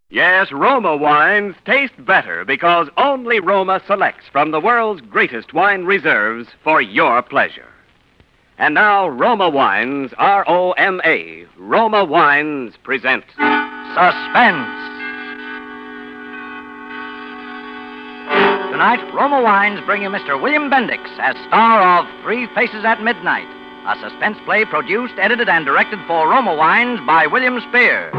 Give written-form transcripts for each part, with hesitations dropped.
Yes, Roma wines taste better because only Roma selects from the world's greatest wine reserves for your pleasure. And now, Roma Wines, R-O-M-A, Roma Wines present Suspense. Tonight, Roma Wines bring you Mr. William Bendix as star of Three Faces at Midnight, a suspense play produced, edited, and directed for Roma Wines by William Spear.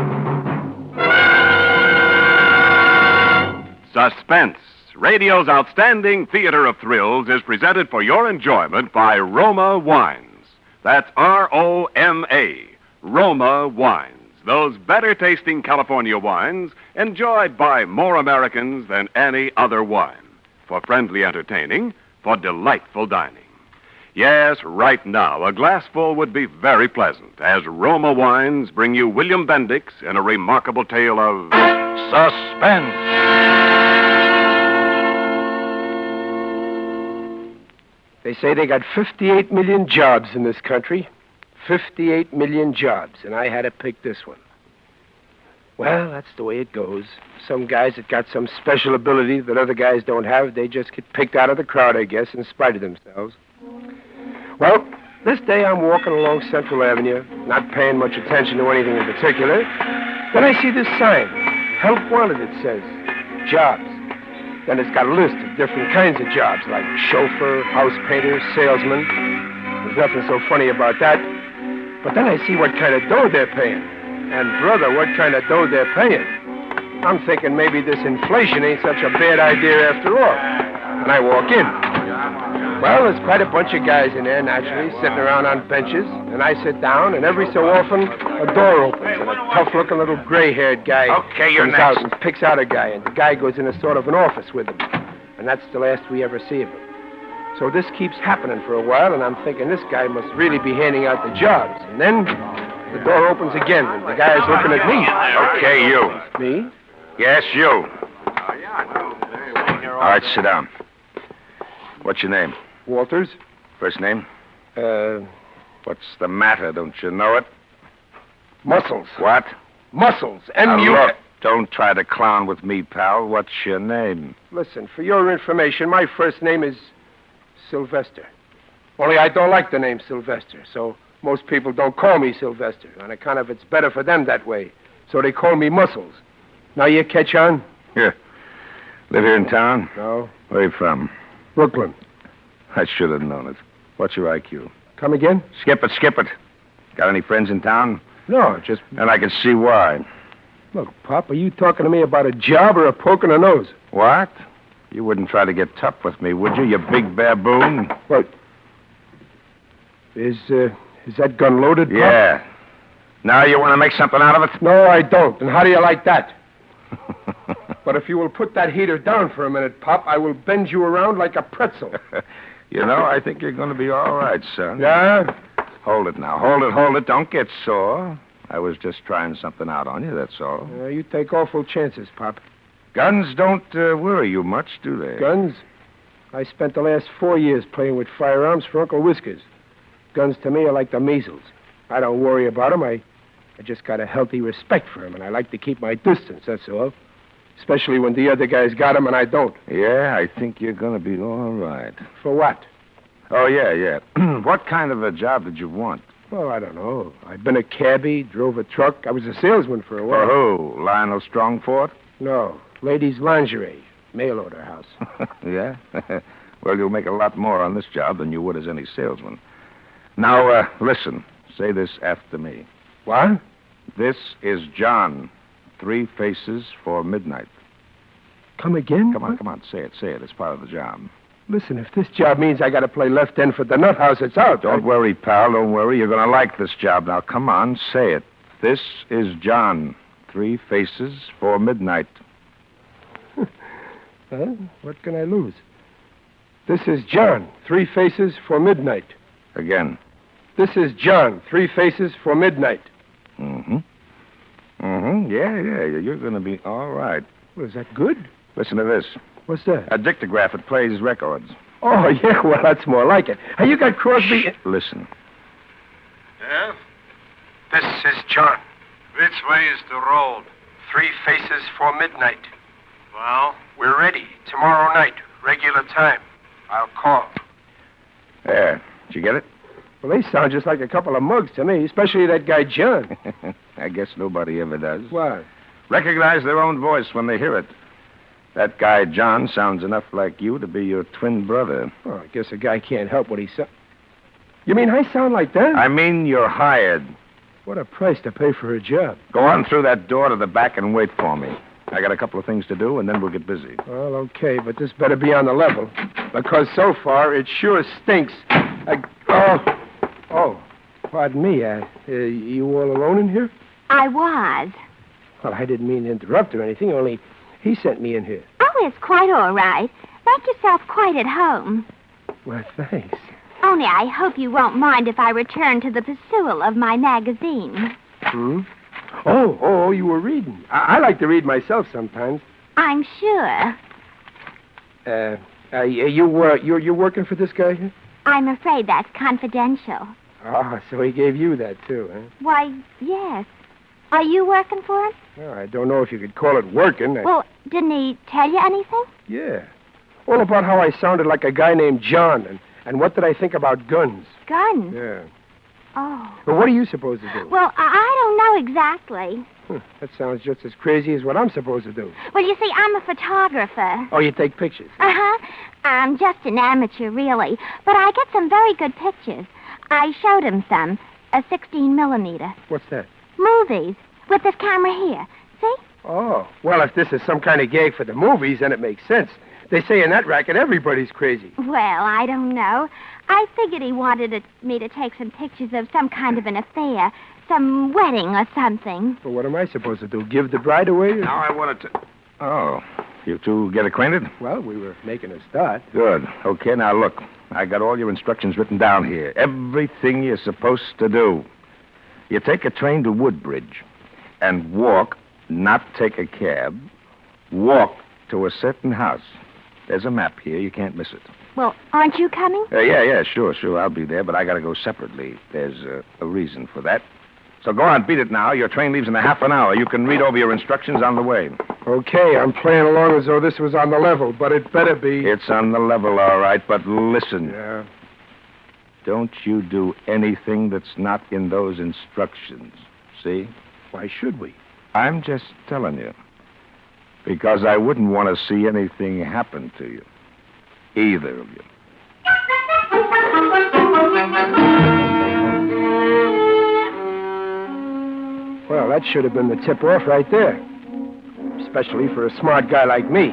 Suspense, radio's outstanding theater of thrills, is presented for your enjoyment by Roma Wines. That's R-O-M-A, Roma Wines. Those better-tasting California wines enjoyed by more Americans than any other wine. For friendly entertaining, for delightful dining. Yes, right now, a glassful would be very pleasant as Roma Wines bring you William Bendix in a remarkable tale of suspense. They say they got 58 million jobs in this country. 58 million jobs, and I had to pick this one. Well, that's the way it goes. Some guys that got some special ability that other guys don't have, they just get picked out of the crowd, I guess, in spite of themselves. Well, this day I'm walking along Central Avenue, not paying much attention to anything in particular. Then I see this sign, Help Wanted, it says, jobs. Then it's got a list of different kinds of jobs, like chauffeur, house painter, salesman. There's nothing so funny about that. But then I see what kind of dough they're paying. And, brother, what kind of dough they're paying. I'm thinking maybe this inflation ain't such a bad idea after all. And I walk in. Well, there's quite a bunch of guys in there, naturally, sitting around on benches. And I sit down, and every so often, a door opens, and a tough-looking little gray-haired guy comes out and picks out a guy, and the guy goes in a sort of an office with him. And that's the last we ever see of him. So this keeps happening for a while, and I'm thinking this guy must really be handing out the jobs. And then the door opens again, and the guy is looking at me. Okay, you. Me? Yes, you. All right, sit down. What's your name? Walters. First name? What's the matter? Don't you know it? Muscles. What? Muscles. Now, M-U... look, don't try to clown with me, pal. What's your name? Listen, for your information, my first name is Sylvester. Only I don't like the name Sylvester, so most people don't call me Sylvester. On account of it's better for them that way. So they call me Muscles. Now you catch on? Here. Live here in town? No. Where are you from? Brooklyn. I should have known it. What's your IQ? Come again? Skip it. Got any friends in town? No, just... And I can see why. Look, Pop, are you talking to me about a job or a poke in the nose? What? You wouldn't try to get tough with me, would you, you big baboon? What? Is that gun loaded, Pop? Yeah. Now you want to make something out of it? No, I don't. And how do you like that? But if you will put that heater down for a minute, Pop, I will bend you around like a pretzel. You know, I think you're going to be all right, son. Yeah? Hold it now. Hold it. Don't get sore. I was just trying something out on you, that's all. You take awful chances, Pop. Guns don't worry you much, do they? Guns? I spent the last 4 years playing with firearms for Uncle Whiskers. Guns to me are like the measles. I don't worry about them. I just got a healthy respect for them, and I like to keep my distance, that's all. Especially when the other guys got them and I don't. Yeah, I think you're going to be all right. For what? Oh, yeah. What kind of a job did you want? Well, I don't know. I've been a cabbie, drove a truck. I was a salesman for a while. For who? Lionel Strongfort? No, ladies' lingerie, mail order house. Yeah? Well, you'll make a lot more on this job than you would as any salesman. Now, listen. Say this after me. What? This is John. 3 Faces for Midnight. Come again? Come on. Say it. It's part of the job. Listen, if this job means I got to play left end for the nut house, it's out. Don't worry, pal. Don't worry. You're going to like this job. Now, come on. Say it. This is John. 3 Faces for Midnight. Well, what can I lose? This is John. 3 Faces for Midnight. Again. This is John. 3 Faces for Midnight. Yeah. You're going to be all right. Well, is that good? Listen to this. What's that? A dictograph. It plays records. Oh, yeah, well, that's more like it. Hey, you got Crosby... Shh, listen. Yeah? This is John. Which way is the road? 3 faces for midnight. Well? We're ready. Tomorrow night, regular time. I'll call. There. Did you get it? Well, they sound just like a couple of mugs to me, especially that guy John. I guess nobody ever does. What? Recognize their own voice when they hear it. That guy John sounds enough like you to be your twin brother. Oh, I guess a guy can't help what he sounds. You mean I sound like that? I mean you're hired. What a price to pay for a job. Go on through that door to the back and wait for me. I got a couple of things to do, and then we'll get busy. Well, okay, but this better be on the level. Because so far, it sure stinks. Pardon me. You all alone in here? I was. Well, I didn't mean to interrupt or anything, only he sent me in here. Oh, it's quite all right. Make yourself quite at home. Well, thanks. Only I hope you won't mind if I return to the pursuit of my magazine. Hmm? Oh, you were reading. I like to read myself sometimes. I'm sure. You're working for this guy here? I'm afraid that's confidential. Ah, so he gave you that, too, huh? Why, yes. Are you working for him? Well, I don't know if you could call it working. Well, didn't he tell you anything? Yeah. All about how I sounded like a guy named John, and what did I think about guns. Guns? Yeah. Oh. But what are you supposed to do? Well, I don't know exactly. That sounds just as crazy as what I'm supposed to do. Well, you see, I'm a photographer. Oh, you take pictures? Uh-huh. I'm just an amateur, really. But I get some very good pictures. I showed him some. A 16 millimeter. What's that? Movies. With this camera here. See? Oh. Well, if this is some kind of gag for the movies, then it makes sense. They say in that racket everybody's crazy. Well, I don't know. I figured he wanted me to take some pictures of some kind of an affair. Some wedding or something. Well, what am I supposed to do? Give the bride away? Now I wanted to... Oh, you two get acquainted? Well, we were making a start. Good. Okay, now look. I got all your instructions written down here. Everything you're supposed to do. You take a train to Woodbridge and walk, not take a cab. Walk to a certain house. There's a map here. You can't miss it. Well, aren't you coming? Yeah, sure. I'll be there, but I got to go separately. There's a reason for that. So go on, beat it now. Your train leaves in a half an hour. You can read over your instructions on the way. Okay, I'm playing along as though this was on the level, but it better be. It's on the level, all right, but listen. Yeah? Don't you do anything that's not in those instructions. See? Why should we? I'm just telling you. Because I wouldn't want to see anything happen to you. Either of you. Well, that should have been the tip-off right there. Especially for a smart guy like me.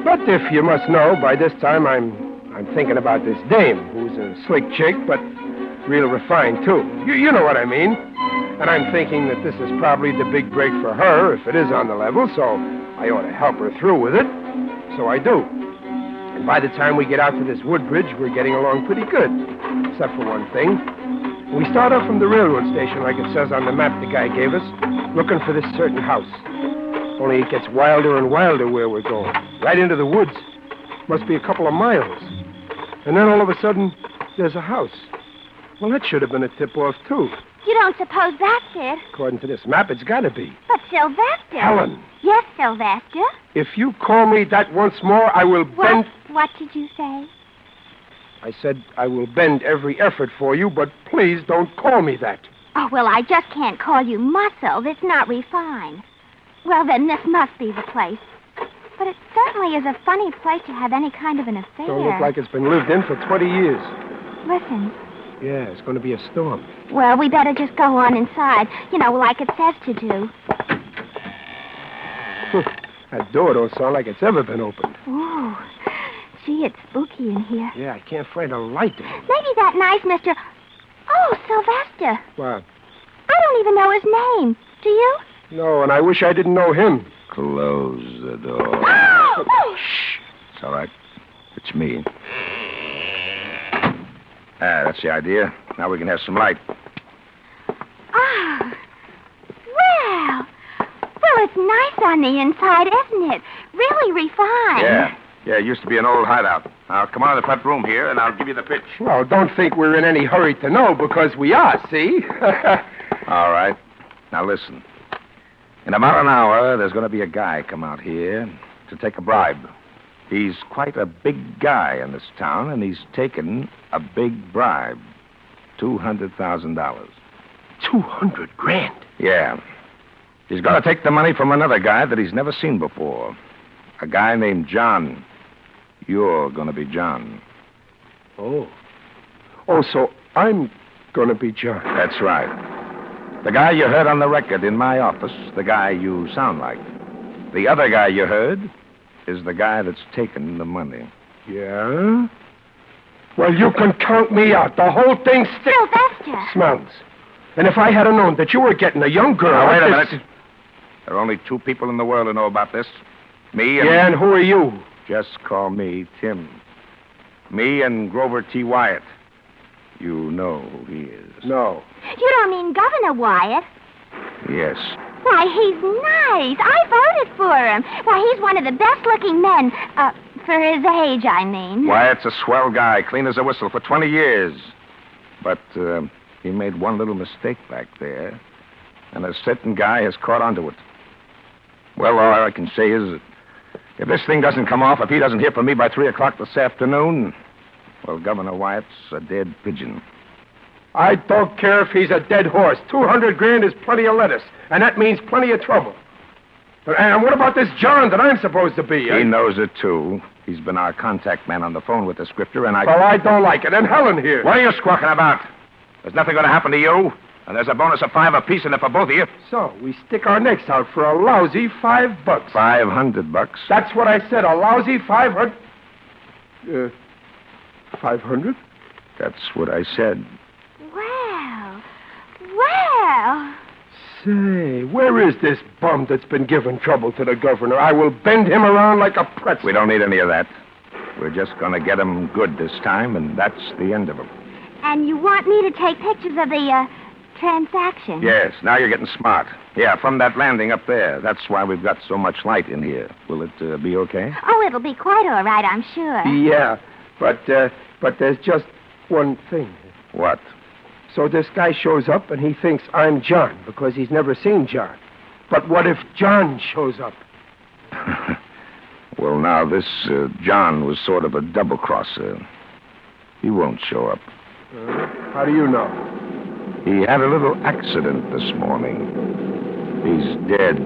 But if you must know, by this time I'm thinking about this dame, who's a slick chick, but real refined, too. You know what I mean. And I'm thinking that this is probably the big break for her, if it is on the level, so I ought to help her through with it. So I do. And by the time we get out to this Woodbridge, we're getting along pretty good. Except for one thing. We start off from the railroad station, like it says on the map the guy gave us, looking for this certain house. Only it gets wilder and wilder where we're going. Right into the woods. Must be a couple of miles. And then all of a sudden, there's a house. Well, that should have been a tip-off, too. You don't suppose that's it? According to this map, it's got to be. But Sylvester... Helen. Yes, Sylvester? If you call me that once more, I will bend... What did you say? I said I will bend every effort for you, but please don't call me that. Oh, well, I just can't call you muscle. That's not refined. Well, then, this must be the place. But it certainly is a funny place to have any kind of an affair. Don't look like it's been lived in for 20 years. Listen. Yeah, it's going to be a storm. Well, we better just go on inside. You know, like it says to do. That door don't sound like it's ever been opened. Ooh. Gee, it's spooky in here. Yeah, I can't find a light in it. Maybe that nice Mr... Oh, Sylvester. What? I don't even know his name. Do you? No, and I wish I didn't know him. Close the door. Oh! Shh. It's all right. It's me. That's the idea. Now we can have some light. Ah. Well, it's nice on the inside, isn't it? Really refined. Yeah, it used to be an old hideout. Now, come on to the front room here, and I'll give you the pitch. Well, don't think we're in any hurry to know, because we are, see? All right. Now, listen. In about an hour, there's going to be a guy come out here to take a bribe. He's quite a big guy in this town, and he's taken a big bribe. $200,000. 200 grand? Yeah. He's going to take the money from another guy that he's never seen before. A guy named John. You're going to be John. Oh. Oh, so I'm going to be John. That's right. The guy you heard on the record in my office, the guy you sound like. The other guy you heard is the guy that's taken the money. Yeah? Well, you can count me out. The whole thing sticks. Sylvester. Smells. And if I had known that you were getting a young girl... Now, wait a minute. There are only two people in the world who know about this. Me and... Yeah, and who are you? Just call me Tim. Me and Grover T. Wyatt. You know who he is. No. You don't mean Governor Wyatt? Yes. Why, he's nice. I voted for him. Why, he's one of the best-looking men. For his age, I mean. Wyatt's a swell guy, clean as a whistle for 20 years. But he made one little mistake back there, and a certain guy has caught onto it. Well, all I can say is that if this thing doesn't come off, if he doesn't hear from me by 3 o'clock this afternoon, well, Governor Wyatt's a dead pigeon. I don't care if he's a dead horse. 200 grand is plenty of lettuce, and that means plenty of trouble. And what about this John that I'm supposed to be? He knows it, too. He's been our contact man on the phone with the scripter, and I... Well, I don't like it. And Helen here. What are you squawking about? There's nothing going to happen to you, and there's a bonus of $5 apiece in it for both of you. So, we stick our necks out for a lousy $5. $500. That's what I said, a lousy 500... 500? That's what I said. Well. Say, where is this bum that's been giving trouble to the governor? I will bend him around like a pretzel. We don't need any of that. We're just going to get him good this time, and that's the end of him. And you want me to take pictures of the, transaction? Yes, now you're getting smart. Yeah, from that landing up there. That's why we've got so much light in here. Will it be okay? Oh, it'll be quite all right, I'm sure. Yeah, but there's just one thing. What? So this guy shows up and he thinks I'm John because he's never seen John. But what if John shows up? Well, now, this John was sort of a double-crosser. He won't show up. How do you know? He had a little accident this morning. He's dead.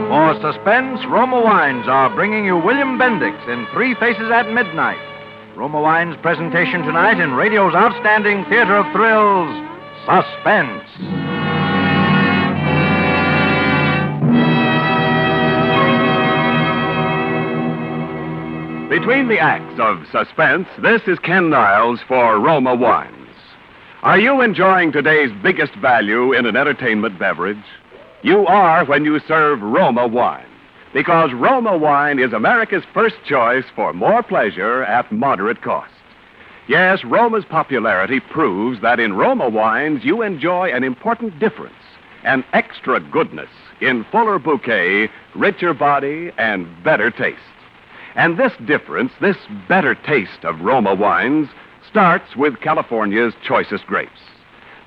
For Suspense, Roma Wines are bringing you William Bendix in Three Faces at Midnight. Roma Wines' presentation tonight in radio's outstanding theater of thrills, Suspense. Between the acts of Suspense, this is Ken Niles for Roma Wines. Are you enjoying today's biggest value in an entertainment beverage? You are when you serve Roma wine, because Roma wine is America's first choice for more pleasure at moderate cost. Yes, Roma's popularity proves that in Roma wines you enjoy an important difference, an extra goodness in fuller bouquet, richer body, and better taste. And this difference, this better taste of Roma wines, starts with California's choicest grapes.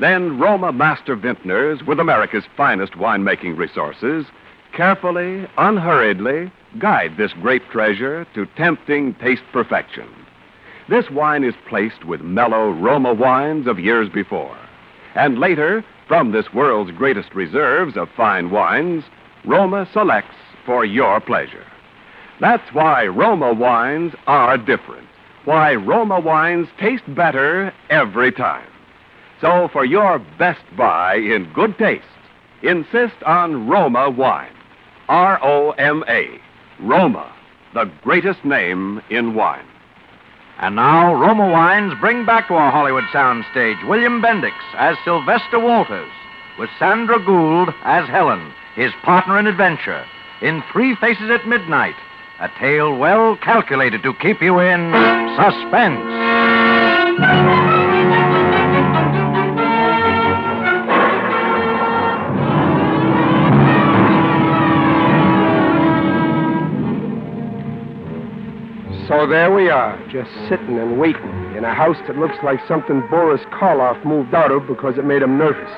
Then Roma master vintners, with America's finest winemaking resources, carefully, unhurriedly guide this grape treasure to tempting taste perfection. This wine is placed with mellow Roma wines of years before. And later, from this world's greatest reserves of fine wines, Roma selects for your pleasure. That's why Roma wines are different. Why Roma wines taste better every time. So for your best buy in good taste, insist on Roma wine. R-O-M-A. Roma, the greatest name in wine. And now, Roma Wines bring back to our Hollywood soundstage William Bendix as Sylvester Walters, with Sandra Gould as Helen, his partner in adventure, in Three Faces at Midnight, a tale well calculated to keep you in suspense. So there we are, just sitting and waiting in a house that looks like something Boris Karloff moved out of because it made him nervous.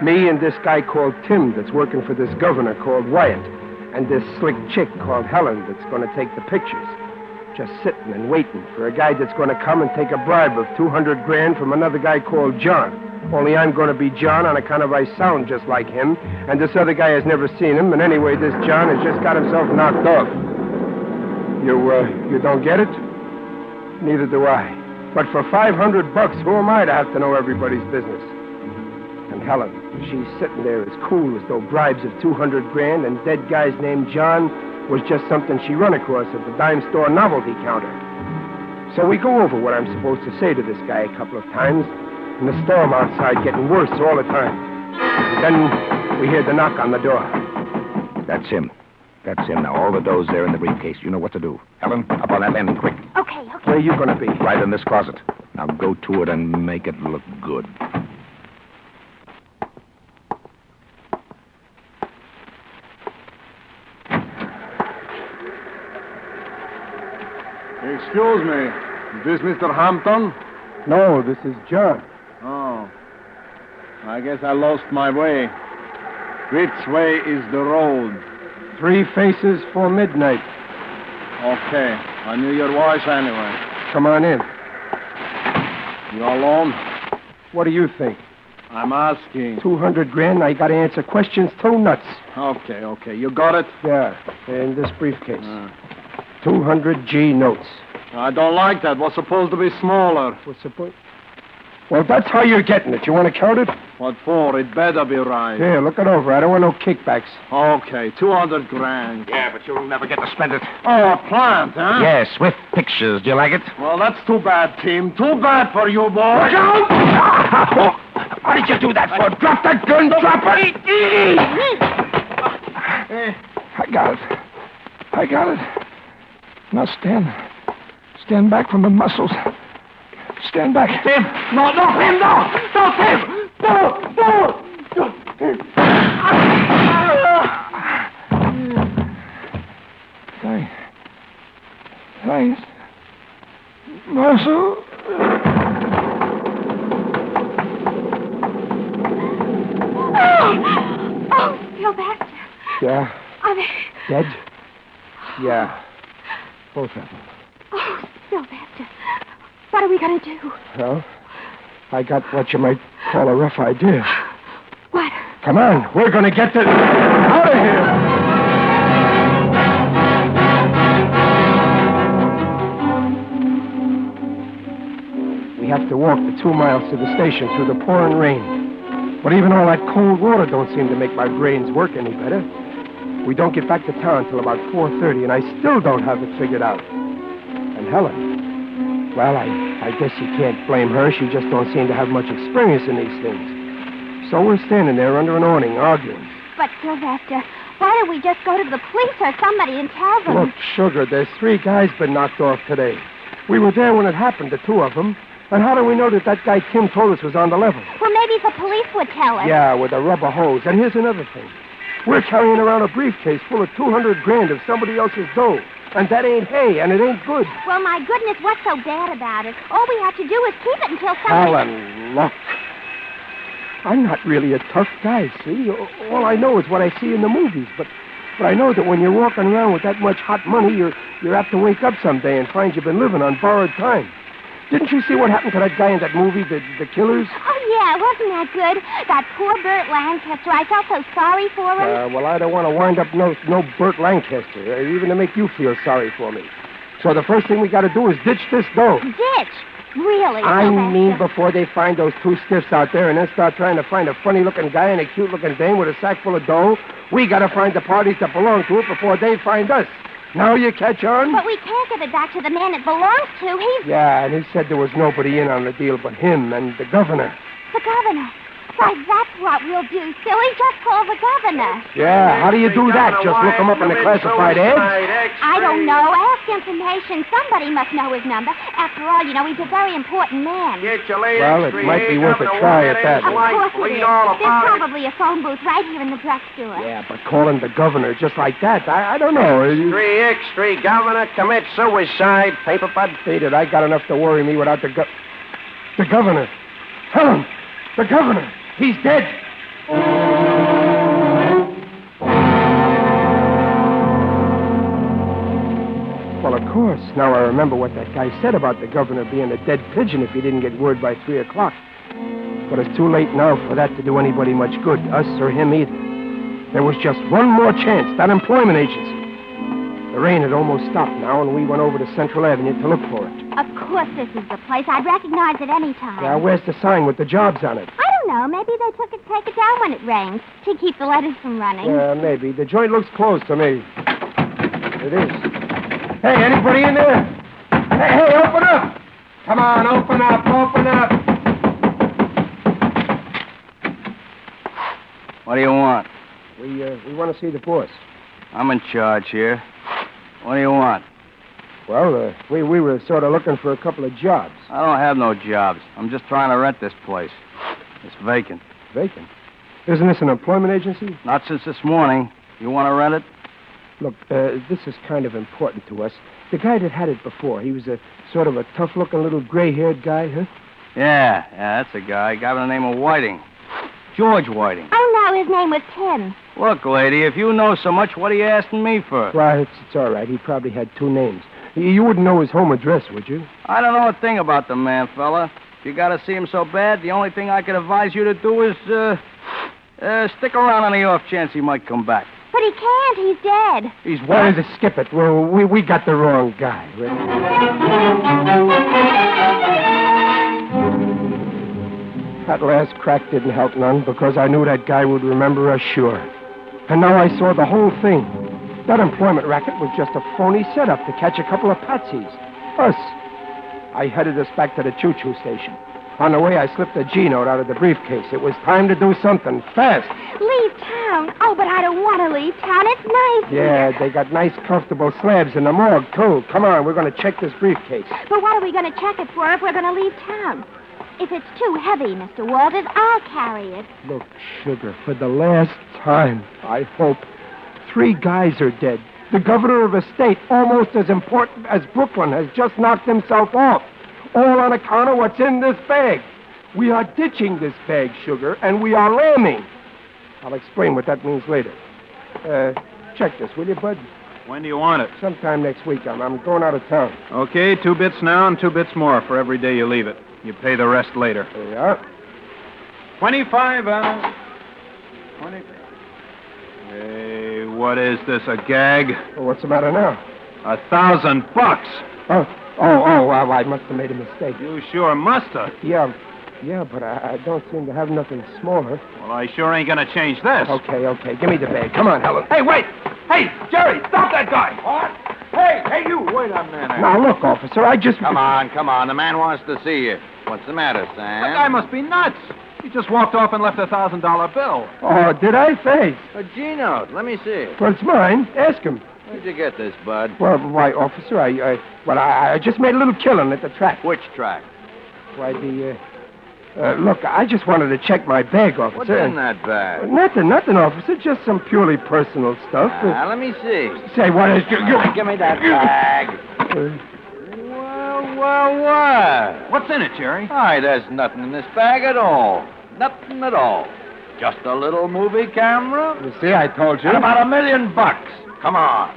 Me and this guy called Tim that's working for this governor called Wyatt, and this slick chick called Helen that's going to take the pictures. Just sitting and waiting for a guy that's going to come and take a bribe of $200,000 from another guy called John. Only I'm going to be John on account of I sound just like him, and this other guy has never seen him, and anyway, this John has just got himself knocked off. You don't get it? Neither do I. But for $500, who am I to have to know everybody's business? And Helen, she's sitting there as cool as though bribes of $200,000 and dead guys named John was just something she run across at the dime store novelty counter. So we go over what I'm supposed to say to this guy a couple of times, and the storm outside getting worse all the time. And then we hear the knock on the door. That's him. That's him. Now, all the dough's there in the briefcase. You know what to do. Helen, up on that landing, quick. Okay. Where are you going to be? Right in this closet. Now, go to it and make it look good. Excuse me. Is this Mr. Hampton? No, this is John. Oh. I guess I lost my way. Which way is the road? 3 faces for midnight. Okay. I knew your voice anyway. Come on in. You alone? What do you think? I'm asking. $200,000, I got to answer questions till nuts. Okay. You got it? Yeah, in this briefcase. 200 G notes. I don't like that. What's supposed to be smaller? What's the point? Well, that's how you're getting it. You want to count it? What for? It better be right. Here, look it over. I don't want no kickbacks. Okay, $200,000. Yeah, but you'll never get to spend it. Oh, a plant, huh? Yes, with pictures. Do you like it? Well, that's too bad, Tim. Too bad for you, boy. Look out! What did you do that for? Drop that gun! Drop it! I got it. Now stand back from the muscles. Stand back. Tim! No, Tim, no! No, Tim! No! Thanks. Muscle. Oh, Sylvester. Yeah. Are they... Dead? Yeah. Both of them. Oh, Sylvester. What are we going to do? Well, I got what you might call a rough idea. What? Come on. We're going to get this out of here. We have to walk the 2 miles to the station through the pouring rain. But even all that cold water don't seem to make my brains work any better. We don't get back to town till about 4:30, and I still don't have it figured out. And Helen, well, I guess you can't blame her. She just don't seem to have much experience in these things. So we're standing there under an awning, arguing. But, Sylvester, why don't we just go to the police or somebody and tell them? Look, Sugar, there's 3 guys been knocked off today. We were there when it happened, the 2 of them. And how do we know that guy Tim told us was on the level? Well, maybe the police would tell us. Yeah, with a rubber hose. And here's another thing. We're carrying around a briefcase full of $200,000 of somebody else's dough. And that ain't hay, and it ain't good. Well, my goodness, what's so bad about it? All we have to do is keep it until somebody... Helen, look. I'm not really a tough guy, see? All I know is what I see in the movies. But I know that when you're walking around with that much hot money, you're apt to wake up someday and find you've been living on borrowed time. Didn't you see what happened to that guy in that movie, The Killers? Oh, yeah, wasn't that good? That poor Burt Lancaster. I felt so sorry for him. Well, I don't want to wind up no Burt Lancaster, even to make you feel sorry for me. So the first thing we got to do is ditch this dough. Ditch? Really? I Sylvester? mean before they find those 2 stiffs out there and then start trying to find a funny-looking guy and a cute-looking dame with a sack full of dough, we got to find the parties that belong to it before they find us. Now you catch on? But we can't give it back to the man it belongs to. He's... Yeah, and he said there was nobody in on the deal but him and the governor. The governor? Why, that's what we'll do, silly. Just call the governor. Yeah, how do you do that? Just look him up in the classified ads? I don't know. Ask information. Somebody must know his number. After all, he's a very important man. Well, it might be worth a try at that. Of course it is. There's probably a phone booth right here in the drugstore. Yeah, but calling the governor just like that, I don't know. Extra, governor, commit suicide, paper bud. Beat it. I got enough to worry me without the governor. Tell him. The governor. He's dead. Well, of course. Now I remember what that guy said about the governor being a dead pigeon if he didn't get word by 3 o'clock. But it's too late now for that to do anybody much good, us or him either. There was just one more chance, that employment agency. The rain had almost stopped now, and we went over to Central Avenue to look for it. Of course this is the place. I'd recognize it any time. Yeah, where's the sign with the jobs on it? I don't know. Maybe they take it down when it rains to keep the letters from running. Yeah, maybe. The joint looks closed to me. It is. Hey, anybody in there? Hey, open up! Come on, open up. What do you want? We want to see the boss. I'm in charge here. What do you want? Well, we were sort of looking for a couple of jobs. I don't have no jobs. I'm just trying to rent this place. It's vacant. Vacant? Isn't this an employment agency? Not since this morning. You want to rent it? Look, this is kind of important to us. The guy that had it before, he was a sort of a tough-looking little gray-haired guy, huh? Yeah, that's a guy by the name of Whiting. George Whiting. Oh, no, his name was Tim. Look, lady, if you know so much, what are you asking me for? Well, it's all right. He probably had 2 names. You wouldn't know his home address, would you? I don't know a thing about the man, fella. If you got to see him so bad, the only thing I could advise you to do is, stick around on the off chance he might come back. But he can't. He's dead. He's what? Why to skip it? Well, we got the wrong guy. That last crack didn't help none because I knew that guy would remember us sure. And now I saw the whole thing. That employment racket was just a phony setup to catch a couple of patsies. Us. I headed us back to the choo-choo station. On the way, I slipped a G-note out of the briefcase. It was time to do something fast. Leave town? Oh, but I don't want to leave town. It's nice Yeah, here. they got nice, comfortable slabs in the morgue, too. Come on, we're going to check this briefcase. But what are we going to check it for if we're going to leave town? If it's too heavy, Mr. Walters, I'll carry it. Look, Sugar, for the last time, I hope. 3 guys are dead. The governor of a state, almost as important as Brooklyn, has just knocked himself off. All on account of what's in this bag. We are ditching this bag, Sugar, and we are lambing. I'll explain what that means later. Check this, will you, Bud? When do you want it? Sometime next week. I'm going out of town. Okay, 2 bits now and 2 bits more for every day you leave it. You pay the rest later. There you are. 25, 20. Hey, what is this, a gag? Well, what's the matter now? $1,000. Well, I must have made a mistake. You sure must have. Yeah, but I don't seem to have nothing smaller. Well, I sure ain't gonna change this. Okay. Give me the bag. Come on, Helen. Hey, wait! Hey, Jerry, stop that guy! What? Hey, you! Wait a minute. Now, look, officer, I just... Come on. The man wants to see you. What's the matter, Sam? That guy must be nuts. He just walked off and left a $1,000 bill. Oh, did I say? A G-note. Let me see it. Well, it's mine. Ask him. Where'd you get this, bud? Well, why, officer, I just made a little killing at the track. Which track? Why, look, I just wanted to check my bag, officer. What's in that bag? Nothing, officer. Just some purely personal stuff. Let me see. Say, what is... Give me that bag. Well, what? What's in it, Jerry? Why, there's nothing in this bag at all. Nothing at all. Just a little movie camera. You see, I told you. And about $1 million. Come on.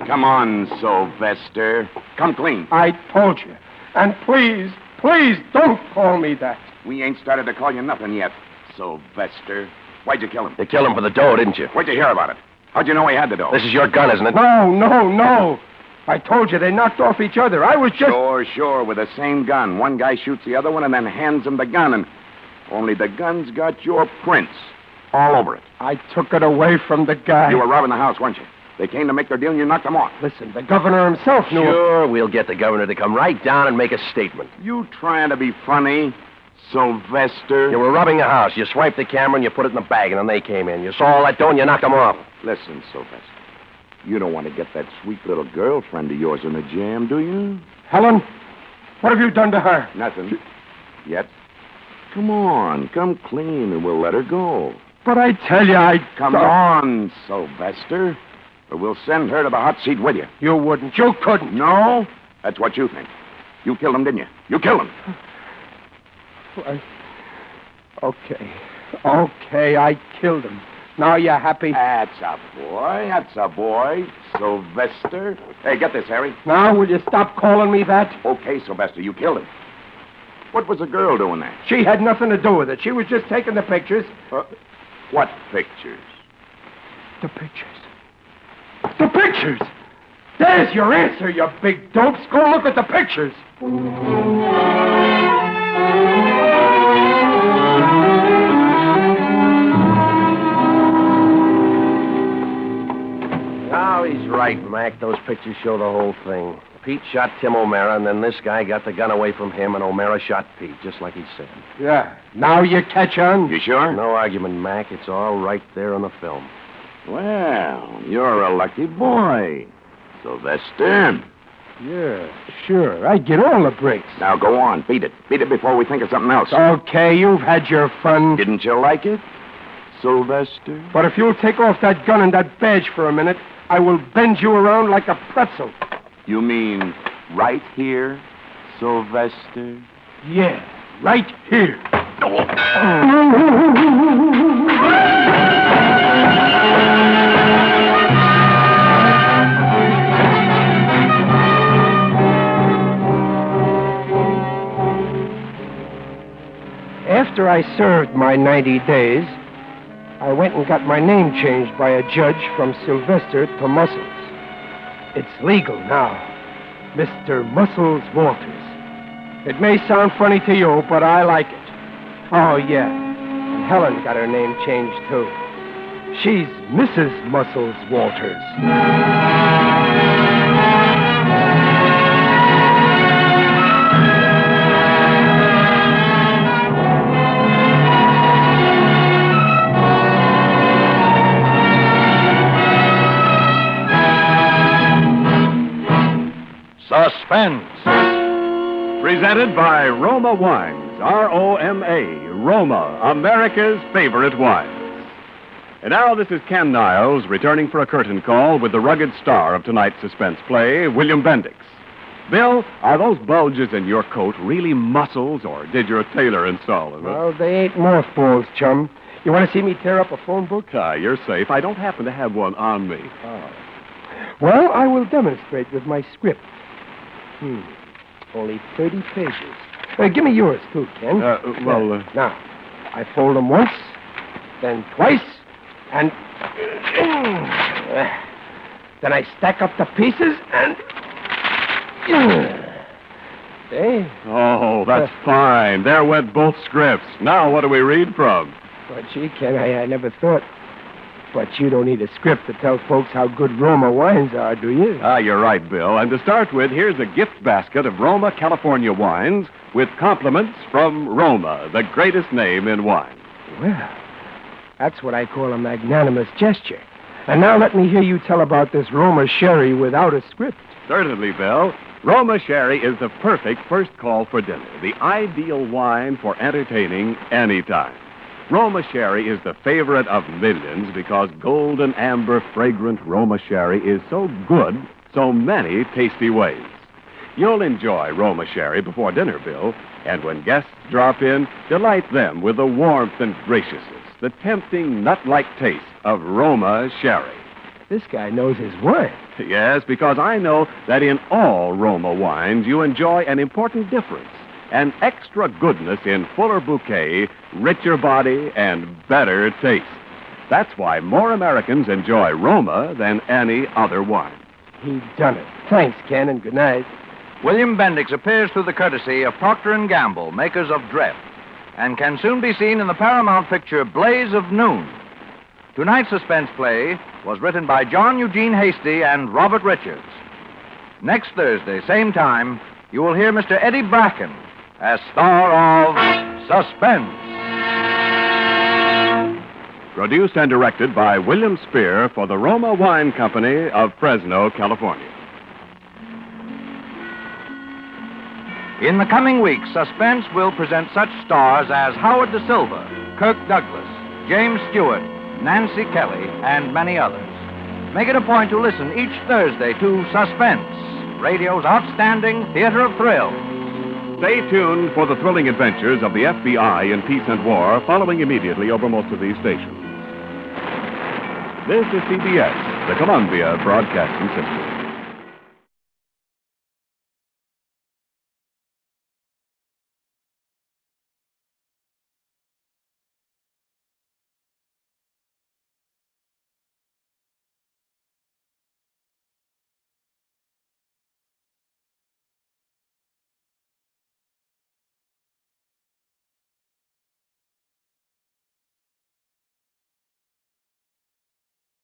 Come on, Sylvester. Come clean. I told you. And please don't call me that. We ain't started to call you nothing yet, Sylvester. Why'd you kill him? You killed him for the dough, didn't you? Where'd you hear about it? How'd you know he had the dough? This is your gun, isn't it? No. I told you they knocked off each other. I was just... Sure, with the same gun. One guy shoots the other one and then hands him the gun, and only the gun's got your prints all over it. I took it away from the guy. You were robbing the house, weren't you? They came to make their deal and you knocked them off. Listen, the governor himself knew. Sure, we'll get the governor to come right down and make a statement. You trying to be funny, Sylvester? You were robbing a house. You swiped the camera and you put it in the bag, and then they came in. You saw all that dough and you knocked them off. Listen, Sylvester. You don't want to get that sweet little girlfriend of yours in a jam, do you? Helen, what have you done to her? Nothing. Yet. Come on, come clean and we'll let her go. But I tell you, Come on, Sylvester. Or we'll send her to the hot seat with you. You wouldn't. You couldn't. No? That's what you think. You killed him, didn't you? You killed him. Okay, I killed him. Now you're happy? That's a boy. Sylvester. Hey, get this, Harry. Now will you stop calling me that? Okay, Sylvester, you killed him. What was the girl doing there? She had nothing to do with it. She was just taking the pictures. What pictures? The pictures. The pictures! There's your answer, you big dopes. Go look at the pictures. Oh, he's right, Mac. Those pictures show the whole thing. Pete shot Tim O'Mara, and then this guy got the gun away from him, and O'Mara shot Pete, just like he said. Yeah. Now you catch on? You sure? No argument, Mac. It's all right there on the film. Well, you're a lucky boy, Sylvester. Yeah, sure. I get all the breaks. Now go on, beat it. Beat it before we think of something else. Okay, you've had your fun. Didn't you like it, Sylvester? But if you'll take off that gun and that badge for a minute, I will bend you around like a pretzel. You mean right here, Sylvester? Yeah, right here. After I served my 90 days, I went and got my name changed by a judge from Sylvester to Muscles. It's legal now, Mr. Muscles Walters. It may sound funny to you, but I like it. Oh, yeah, and Helen got her name changed, too. She's Mrs. Muscles Walters. Suspense. Presented by Roma Wines, R-O-M-A, Roma, America's favorite wines. And now this is Ken Niles returning for a curtain call with the rugged star of tonight's suspense play, William Bendix. Bill, are those bulges in your coat really muscles, or did your tailor install them? Well, they ain't mothballs, chum. You want to see me tear up a phone book? You're safe. I don't happen to have one on me. Oh. Well, I will demonstrate with my script. Only 30 pages. Give me yours, too, Ken. Now, I fold them once, then twice, and... then I stack up the pieces, and... Hey? Oh, that's fine. There went both scripts. Now what do we read from? Well, gee, Ken, I never thought. But you don't need a script to tell folks how good Roma wines are, do you? You're right, Bill. And to start with, here's a gift basket of Roma, California wines with compliments from Roma, the greatest name in wine. Well, that's what I call a magnanimous gesture. And now let me hear you tell about this Roma sherry without a script. Certainly, Bill. Roma sherry is the perfect first call for dinner, the ideal wine for entertaining any time. Roma sherry is the favorite of millions because golden amber fragrant Roma sherry is so good, so many tasty ways. You'll enjoy Roma sherry before dinner, Bill, and when guests drop in, delight them with the warmth and graciousness, the tempting nut-like taste of Roma sherry. This guy knows his wine. Yes, because I know that in all Roma wines you enjoy an important difference. An extra goodness in fuller bouquet, richer body, and better taste. That's why more Americans enjoy Roma than any other wine. He done it. Thanks, Ken, and good night. William Bendix appears through the courtesy of Procter & Gamble, makers of Dreft, and can soon be seen in the Paramount picture Blaze of Noon. Tonight's suspense play, was written by John Eugene Hasty and Robert Richards. Next Thursday, same time, you will hear Mr. Eddie Bracken as star of Suspense. Produced and directed by William Spear for the Roma Wine Company of Fresno, California. In the coming weeks, Suspense will present such stars as Howard Da Silva, Kirk Douglas, James Stewart, Nancy Kelly, and many others. Make it a point to listen each Thursday to Suspense, radio's outstanding theater of thrills. Stay tuned for the thrilling adventures of the FBI in peace and war, following immediately over most of these stations. This is CBS, the Columbia Broadcasting System.